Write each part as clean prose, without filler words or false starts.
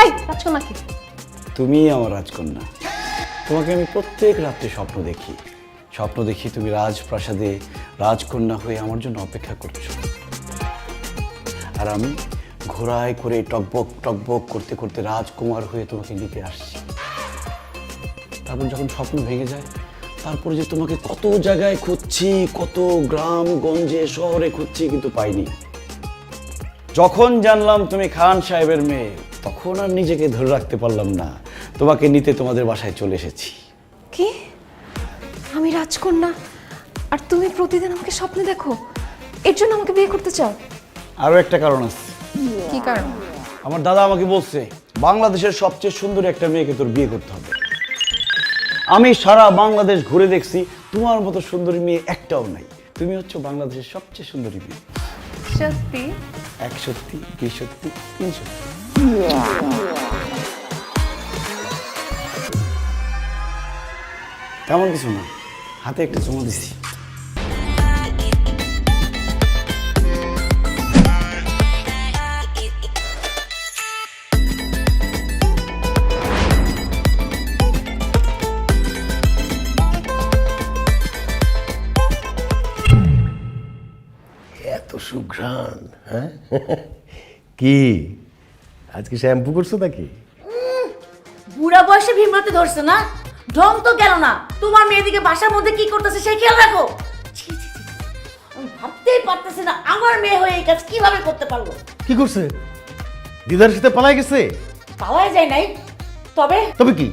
এই রাজকন্যা কি? তুমি আমার রাজকন্যা। তোমাকে আমি প্রত্যেক রাত্রে স্বপ্ন দেখি তুমি রাজপ্রাসাদে রাজকন্যা হয়ে আমার জন্য অপেক্ষা করছো, আর আমি ঘোড়ায় করে টকবক টকবক করতে করতে রাজকুমার হয়ে তোমাকে নিতে আসছি। তারপর যখন স্বপ্ন ভেঙে যায়, তারপরে যে তোমাকে কত জায়গায় খুঁজছি, কত গ্রাম গঞ্জে শহরে খুঁজছি, কিন্তু পাইনি। যখন জানলাম তুমি খান সাহেবের মেয়ে, তখন আর নিজেকে ধরে রাখতে পারলাম না, তোমাকে নিতে তোমাদের বাসায় চলে এসেছি। কি? আমি রাজকন্যা আর তুমি প্রতিদিন আমাকে স্বপ্নে দেখো, এর জন্য আমাকে বিয়ে করতে চাও? আরও একটা কারণ আছে। কি কারণ? আমার দাদা আমাকে বলছে বাংলাদেশের সবচেয়ে সুন্দর একটা মেয়েকে তোর বিয়ে করতে হবে। আমি সারা বাংলাদেশ ঘুরে দেখছি, তোমার মতো সুন্দরী মেয়ে একটাও নাই। তুমি হচ্ছে বাংলাদেশের সবচেয়ে সুন্দরী মেয়ে। সত্যি? এক সত্যি, দুই সত্যি, তিন সত্যি। তেমন কিছু না, হাতে একটা চুমু দিছি। এত সুঘ্রাণ, হ্যাঁ? কি আজকে শ্যাম্পু করছো নাকি? বুড়া বয়সে ভীমরতে ধরছে না, ঢং তো গেল না। তোমার মেয়েদিকে বাসার মধ্যে কি করতেছে সেই খেয়াল রাখো। ছি, ছি, ছি। আমি ভাবতেই পারতেছি না আমার মেয়ে হয়ে এই কাজ কিভাবে করতে পারলো। কি করছে? দিদার সাথে পালাই গেছে? পাওয়াই যায় নাই। তবে তবে কি?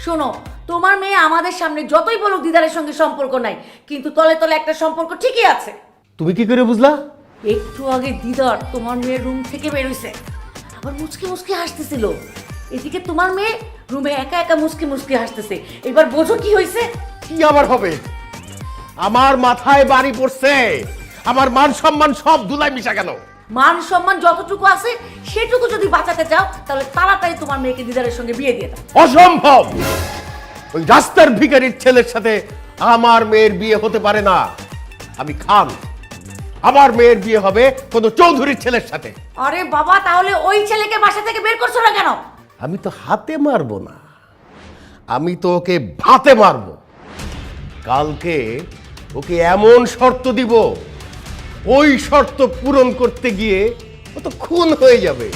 শোনো, তোমার মেয়ে আমাদের সামনে যতই বলুক দিদারের সঙ্গে সম্পর্ক নাই, কিন্তু তলে তলে একটা সম্পর্ক ঠিকই আছে। তুমি কি করে বুঝলা? একটু আগে দিদার তোমার মেয়ের রুম থেকে বেরোইছে, আবার মুচকি মুচকি হাসতেছিল। এদিকে তোমার মেয়ে রুমে একা একা মুচকি মুচকি হাসতেছে। এবার বোঝো কি হয়েছে? কি আবার হবে? আমার মাথায় বাড়ি পড়ছে, আমার মান সম্মান সব ধুলায় মিশা গেল। মান সম্মান যতটুকু আছে সেটুকু যদি বাঁচাতে চাও, তাহলে তাড়াতাড়ি তোমার মেয়েকে দিদারের সঙ্গে বিয়ে দিয়ে দাও। অসম্ভব! ওই রাস্তার ভিখারির ছেলের সাথে আমার মেয়ের বিয়ে হতে পারে না। আমি খান, আমার মেয়ের বিয়ে হবে কোনো চৌধুরীর ছেলের সাথে। আরে বাবা, তাহলে ওই ছেলেকে বাসা থেকে বের করছো না কেন? আমি তো হাতে মারবো না, আমি তো ওকে ভাতে মারবো। কালকে ওকে এমন শর্ত দিব, ওই শর্ত পূরণ করতে গিয়ে ও তো খুন হয়ে যাবে।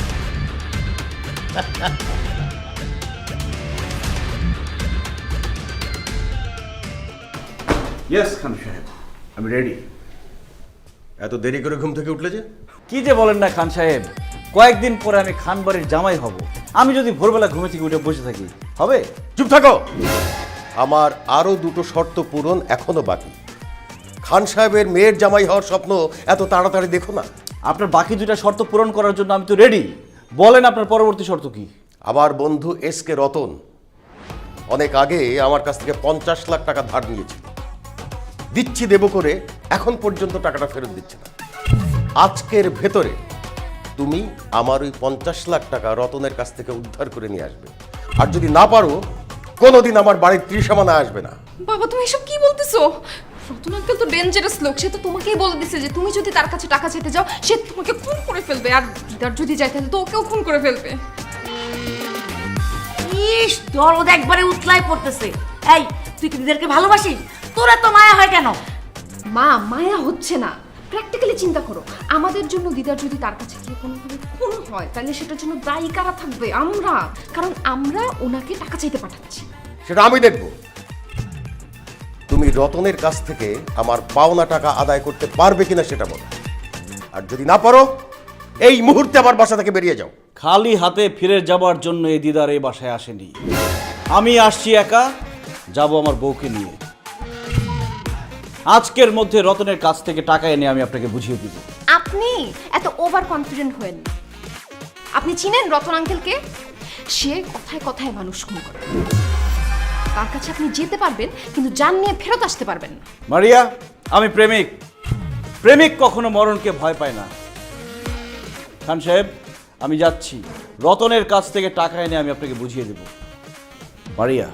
ইয়েস খান সাহেব, আমি রেডি। এত দেরি করে ঘুম থেকে উঠলে যে? কি যে বলেন না খান সাহেব, কয়েকদিন পরে আমি খান বাড়ির জামাই হব। আমি যদি ভোরবেলা ঘুমে থেকে উঠে বসে থাকি হবে? চুপ থাকো। আমার আরো দুটো শর্ত পূরণ এখনো বাকি। খান সাহেবের মেয়ের জামাই হওয়ার স্বপ্ন এত তাড়াতাড়ি দেখো না। আপনার বাকি দুটা শর্ত পূরণ করার জন্য আমি তো রেডি। বলেন আপনার পরবর্তী শর্ত কি? আমার বন্ধু এস কে রতন অনেক আগে আমার কাছ থেকে 50 লাখ টাকা ধার নিয়েছিল। দিচ্ছি দেব করে এখন পর্যন্ত টাকাটা ফেরত দিচ্ছে না। আজকের ভেতরে তুমি আমার ওই 50 লাখ টাকা রতনের কাছ থেকে উদ্ধার করে নিয়ে আসবে। আর যদি না পারো, কোনোদিন আমার বাড়ির ত্রিসীমানা আসবে না। বাবা তুমি এসব কি বলতেছো? রতন আঙ্কেল তো ডেঞ্জারাস লোক, সে তো তোমাকেই বলে দিছে যে তুমি যদি তার কাছে টাকা চাইতে যাও সে তোমাকে খুন করে ফেলবে, আর দিদার যদি যাইতে তো ওকেও খুন করে ফেলবে। ইস, দরদ একবারে উতলায় পড়তেছে। এই, তুই কি দিদারকে ভালোবাসিস? তোরা তো মায়া হয় কেন? মা, মায়া হচ্ছে না, প্র্যাকটিক্যালি চিন্তা করো। আমাদের জন্য দিদার যদি তার কাছে গিয়ে কোনোভাবে খুন হয়, তাহলে সেটার জন্য দায়ী কারা থাকবে? আমরা, কারণ আমরা ওনাকে টাকা চাইতে পাঠাচ্ছি। সেটা আমি দেখব। তুমি রতনের কাছ থেকে আমার পাওনা টাকা আদায় করতে পারবে কিনা সেটা বলো। আর যদি না পারো, এই মুহূর্তে আমার বাসা থেকে বেরিয়ে যাও। খালি হাতে ফিরে যাবার জন্য এই দিদার এই বাসায় আসেনি। আমি আসছি একা, যাব আমার বউকে নিয়ে। আজকের মধ্যে রতনের কাছ থেকে টাকা এনে আমি আপনাকে বুঝিয়ে দিব। আপনি এত ওভার কনফিডেন্ট হয়েন না। আপনি চিনেন রতন আঙ্কেলকে? সে কথায় কথায় মানুষ খুন করে। তার কাছে আপনি যেতে পারবেন, কিন্তু জান নিয়ে ফেরত আসতে পারবেন না। মারিয়া, আমি প্রেমিক। প্রেমিক কখনো মরণকে ভয় পায় না। খান সাহেব, আমি যাচ্ছি। রতনের কাছ থেকে টাকা এনে আমি আপনাকে বুঝিয়ে দেব। মারিয়া,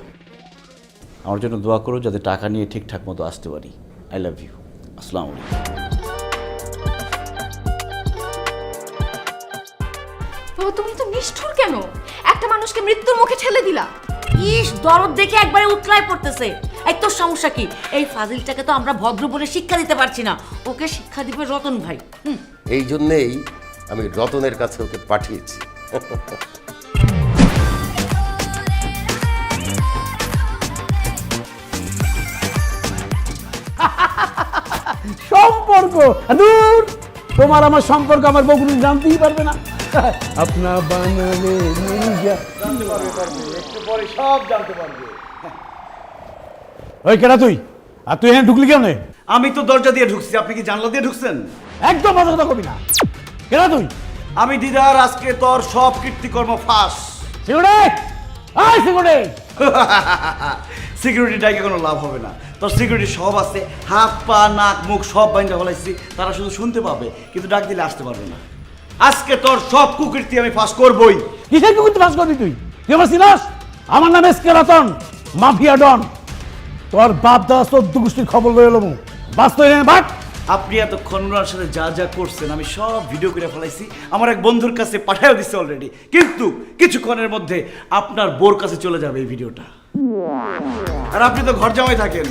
আমার জন্য দোয়া করো যাতে টাকা নিয়ে ঠিকঠাক মতো আসতে পারি। I love you. আসসালামু আলাইকুম। বাবা তুমি তো নিষ্ঠুর কেন? একটা মানুষকে মৃত্যুর মুখে ঠেলে দিলা। ইস, দরদ দেখে একবারে উতলায় পড়তেছে। এই তোর সমস্যা কি? এই ফাজিলটাকে তো আমরা ভদ্র বলে শিক্ষা দিতে পারছি না, ওকে শিক্ষা দিবে রতন ভাই। এই জন্যেই আমি রতনের কাছে ওকে পাঠিয়েছি। সম্পর্ক দূর, তোমার আমার সম্পর্ক আমার বউ কোনো জানতেই পারবে না। আপনা বানালে জানতে পারবে, একটু পরে সব জানতে পারবে। ওই কেডা তুই? আর তুই এখানে ঢুকলি কেমনে? আমি তো দরজা দিয়ে ঢুকছি, আপনি কি জানলা দিয়ে ঢুকছেন? একদম বাজে কথা কবি না। কেডা তুই? আমি দিদার আজকে তোর সব কীর্তিকর্ম ফাঁস। সিকিউরিটি, আয় সিকিউরিটি। সিকিউরিটি ডাইকে কোনো লাভ হবে না, তোর সিকিউরিটি সব আছে, হাত পা নাক মুখ সব বাইন্দা ফলাইছি, তারা শুধু শুনতে পাবে কিন্তু ডাক দিলে আসতে পারবে না। আজকে তোর সব কুকীর্তি আমি ফাঁস করবই। কিসের কুকুরতে ফাঁস করবি তুই? তুই আমার চিনাস? আমার নাম এসকে রতন, মাফিয়া ডন। তোর বাপ দাদা 14 গোষ্ঠীর খবর লয়ে এলো বাস্তব বাট। আপনি এতক্ষণ ওনার সাথে যা যা করছেন আমি সব ভিডিও করে ফেলাইছি, আমার এক বন্ধুর কাছে পাঠাও দিচ্ছে অলরেডি, কিন্তু কিছুক্ষণের মধ্যে আপনার বোর কাছে চলে যাবে এই ভিডিওটা। আর আপনি তো ঘর জামাই থাকেন,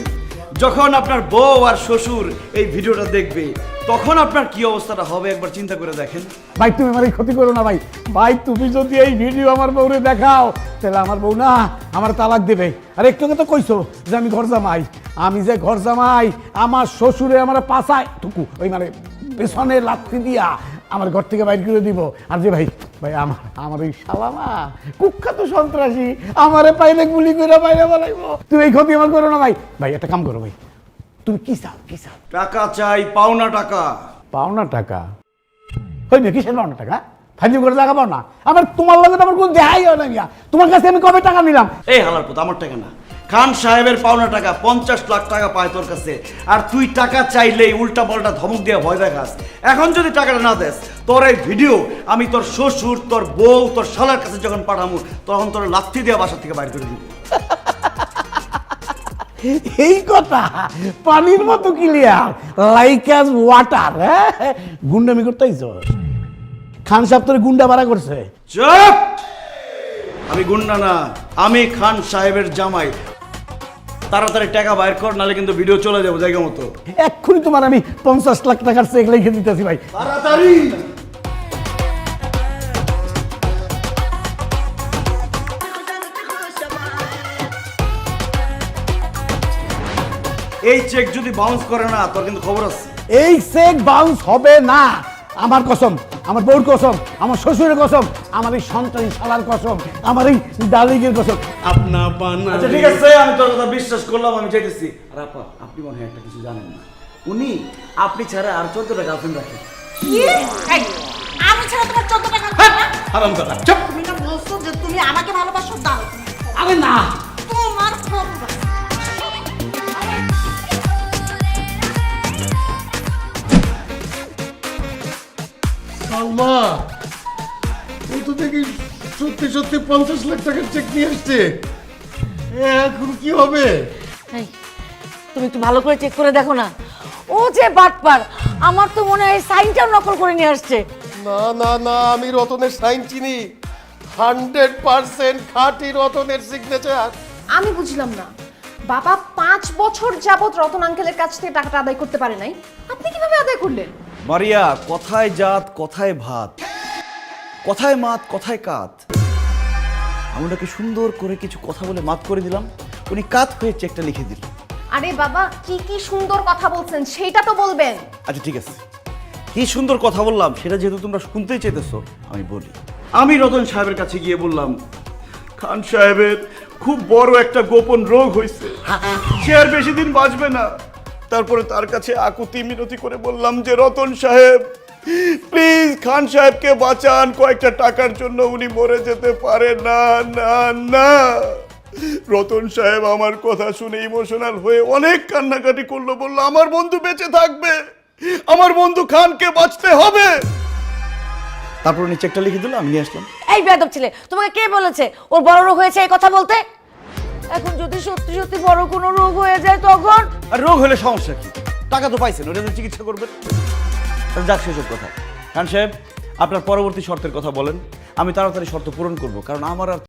যখন আপনার বউ আর শ্বশুর এই ভিডিওটা দেখবে তখন আপনার কি অবস্থাটা হবে একবার চিন্তা করে দেখেন। ভাই তুমি আমার ক্ষতি করো না ভাই। ভাই তুমি যদি এই ভিডিও আমার বউরে দেখাও তাহলে আমার বউ না আমার তালাক দেবে। আর একটু তো কইছো যে আমি ঘর জামাই, আমি যে ঘর জামাই আমার শ্বশুরে আমার পাছায় টুকু ওই মানে পেছনে লাথি দিয়া আমার ঘর থেকে বাইর করে দিব। আর যে ভাই ভাই আমার ওই শালামা কুখ্যাত সন্ত্রাসী আমারে পাইলে গুলি করে বাইরে বলাইবো। তুমি এই ক্ষতি আমার করো না ভাই। ভাই একটা কাম করো ভাই, তুমি কি চাও? কি চাও? টাকা চাই, পাওনা টাকা। পাওনা টাকা? হই না, কিসের পাওনা টাকা? ফাইজিং করে টাকা পাও না? আমার তোমার লগে তো আমার কোনো দেখাই হয় না গিয়া। তোমার কাছে আমি কবে টাকা নিলাম? এই হালার পুত, আমার টাকা না, খান সাহেবের পাওনা টাকা 50 লাখ টাকা পায় তোর কাছে, আর তুই টাকা চাইলেই উল্টা পাল্টা ধমক দিয়ে ভয় দেখাস। এখন যদি টাকাটা না দেস, তোর এই ভিডিও আমি তোর শ্বশুর, তোর বউ, তোর শালার কাছে যখন পাঠাবো তখন তোর লাথি দিয়ে বাসা থেকে বাইর করে দিব। এই কথা পানির মতো ক্লিয়ার, লাইক অ্যাজ ওয়াটার। হ্যাঁ, গুন্ডামি করতেইছ? খান সাহেব তোর গুন্ডা ভাড়া করছে? চুপ! আমি গুন্ডা না, আমি খান সাহেবের জামাই। তাড়াতাড়ি টাকা বাইর কর, নাহলে কিন্তু ভিডিও চলে যাবো জায়গা মতো। এক্ষুনি তোমার আমি 50 লাখ টাকার চেক লিখে দিতেছি ভাই। তাড়াতাড়ি! এই চেক যদি বাউন্স করে না তোর কিন্তু খবর আছে। এই চেক বাউন্স হবে না, আমার কসম, আমার বউর কসম, আমার শ্বশুরের কসম, আমার এই সন্তানী শালার কসম, আমার এই ডালিগের কসম। আপনা বানা। আচ্ছা ঠিক আছে, আমি তোর কথা বিশ্বাস করলাম, আমি চাইতেছি। আর আপা, আপনি মনে হয় একটা কিছু জানেন না, উনি আপনি ছাড়া আর 14টা গার্লফ্রেন্ড রাখেন। এই, আমি ছাড়া তোমার 14 টাকা আরাম দাদা চুপ। তুমি না বলছো যে তুমি আমাকে ভালোবাসো? দাও। আরে না, তোমার খবর। সালমা, ও তো দেখি সত্যি সত্যি 50 লাখ টাকার চেক নিয়ে আসছে। এখন কি হবে? এই, তুমি একটু ভালো করে চেক করে দেখো না, ও যে বাটপার, আমার তো মনে হয় সাইনটাও নকল করে নিয়ে আসছে। না না না, আমি রতনের সাইন চিনি, 100% খাঁটি রতনের সিগনেচার। আমি বুঝলাম না, বাবা 5 বছর যাবত রতন আঙ্কেলের কাছ থেকে টাকাটা আদায় করতে পারে নাই, আপনি কিভাবে আদায় করলেন? মারিয়া, কথায় জাত কথায় ভাত, কথায় মাত কথায় কাত। আমি ওনাকে সুন্দর করে কিছু কথা বলে মাত করে দিলাম, উনি কাত হয়ে চেকটা লিখে দিল। আরে বাবা, কি কি সুন্দর কথা বলছেন সেইটা তো বলবেন। আচ্ছা ঠিক আছে, কি সুন্দর কথা বললাম সেটা যেহেতু তোমরা শুনতেই চাইতেছো আমি বলি। আমি রতন সাহেবের কাছে গিয়ে বললাম, খান সাহেবের খুব বড় একটা গোপন রোগ হয়েছে, সে আর বেশি দিন বাঁচবে না। তারপরে তার কাছে আকুতি মিনতি করে বললাম যে রতন সাহেব প্লিজ খান সাহেবকে বাঁচান, কয়েকটা টাকার জন্য উনি মরে যেতে পারে না। না না, রতন সাহেব আমার কথা শুনে ইমোশনাল হয়ে অনেক কান্নাকাটি করলো, বললো আমার বন্ধু বেঁচে থাকবে, আমার বন্ধু খানকে বাঁচতে হবে। তারপর উনি চেকটা লিখে দিল, আমি নিয়ে আসলাম। এই বেয়াদব ছেলে, তোমাকে কে বলেছে ওর বড় রোগ হয়েছে এই কথা বলতে? এখন যদি সত্যি সত্যি বড় কোনো রোগ হয়ে যায় তখন? আর রোগ হলে সমস্যা কি? টাকা তো পাইছেন, ওটা তো চিকিৎসা করবেন। যাক সেসব কথা। খান সাহেব, আপনার পরবর্তী শর্তের কথা বলেন, আমি তাড়াতাড়ি শর্ত পূরণ করব, কারণ আমার আর